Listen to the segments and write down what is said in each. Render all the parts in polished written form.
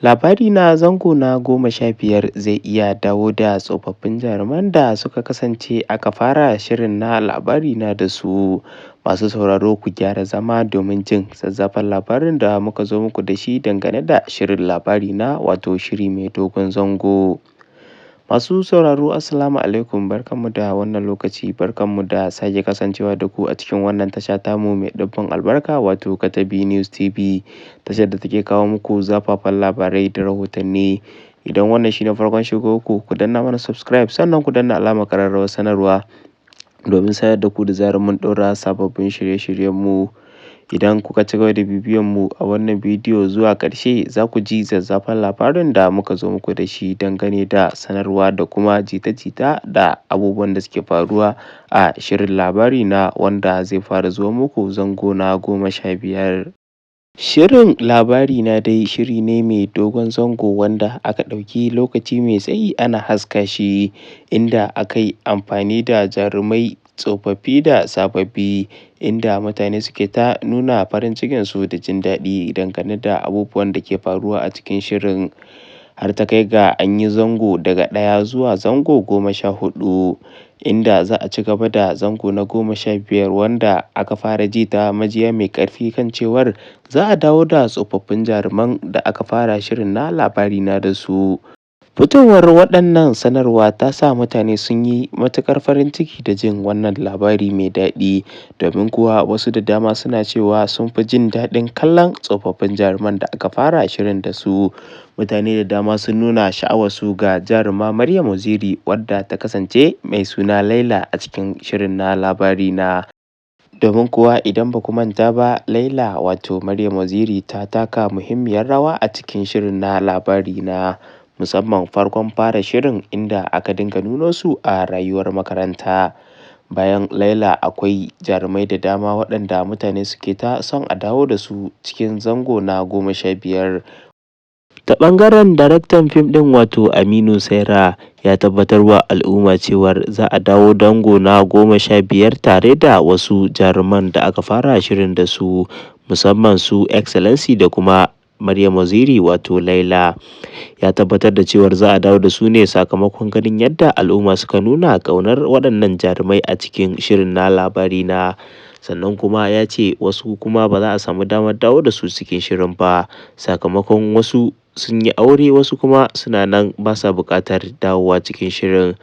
Labari na zango na 15 zai iya dawo da tsofaffin jaruman da suka kasance aka fara shirin na labari na da su. Masu sauraro ku gyara zama domin jin zazzafan labarin da muka zo muku da shi dangane da shirin labari na wato shiri mai dogon zango. Masu sauraro Assalamu alaikum barkanmu da wannan lokaci barkanmu da sake kasancewa da ku a cikin wannan tasha tamu mai ɗumbin albarka wato Katabi News TV tashar da take kawo muku zafafan labarai da rahotanni. Idan wannan shine farkon shigowar ku danna mana subscribe sannan ku danna alamar ƙararrawar sanarwa domin sanar da ku da zarar mun ɗaura sababbin shirye-shiryen mu. Idan kuka ci gaba da bibiyan mu a wannan bidiyo zuwa ƙarshe za ku ji zazzafan labarin da muka zo muku da shi dangane da sanarwa da kuma jita-jita da abubuwan da suke faruwa a shirin labari na wanda zai fara zuwa muku zango na 15. Shirin labari na dai shiri ne mai dogon zango wanda aka ɗauki lokaci mai tsayi ana haska shi, inda aka yi amfani da jarumai tsofaffi da sababbi, inda mutane suke ta nuna farin cikinsu da jin daɗi dangane da abubuwan da ke faruwa a cikin shirin. Har ta kai ga an yi zango daga 1 zuwa zango 14, inda za a ci gaba da zango na 15 wanda aka fara ji ta majiya mai ƙarfi kan cewar za a dawo da tsofaffin jaruman da aka fara shirin na labari na da su. Fitowar waɗannan sanarwa ta sa mutane sun yi matuƙar farin ciki da jin wannan labari mai daɗi, domin kuwa wasu da dama suna cewa sun fi jin daɗin kallon tsofaffin jaruman da aka fara shirin da su. Mutane da dama sun nuna sha'awarsu ga jaruma Maryam Uziri wadda ta kasance mai suna Laila a cikin shirin na labari na. Domin kuwa idan ba ku manta ba Laila wato Maryam Uziri ta taka muhimmiyar rawa a cikin shirin na labari na, musamman farkon fara shirin inda aka dinga nuno su a rayuwar makaranta. Bayan Laila akwai jarumai da dama waɗanda mutane suke ta son a dawo da su cikin zango na 15. Ta ɓangaren daraktan fim ɗin wato Aminu Saira ya tabbatar wa al'umma cewar za a dawo zango na 15 tare da wasu jaruman da aka fara shirin da su, musamman su Excellency da kuma Maryam Uziri wato Laila. Ya tabbatar da cewar za a dawo da su ne sakamakon ganin yadda al'umma suka nuna ƙaunar waɗannan jarumai a cikin shirin na labari na. Sannan kuma ya ce wasu kuma ba za a samu damar dawo da su cikin shirin ba sakamakon wasu sun yi aure wasu kuma suna nan ba sa buƙatar dawowa cikin shirin.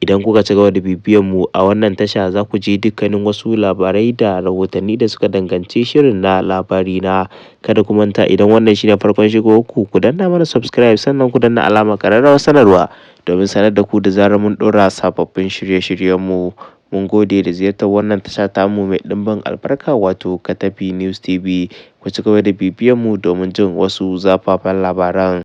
Idan kuka ci gaba da bibiyan mu a wannan tasha za ku ji dukkanin wasu labarai da rahotanni da suka danganci shirin na labari na. Kada ku manta idan wannan shine farkon shigowar ku danna mana subscribe sannan ku danna alamar ƙararrawar sanarwa domin sanar da ku da zarar mun ɗora sababbin shirye-shiryen mu. Mun gode da ziyartar wannan tasha tamu mai ɗimbin albarka wato Katabi News TV. Ku ci gaba da bibiyan mu domin jin wasu zafafan labaran.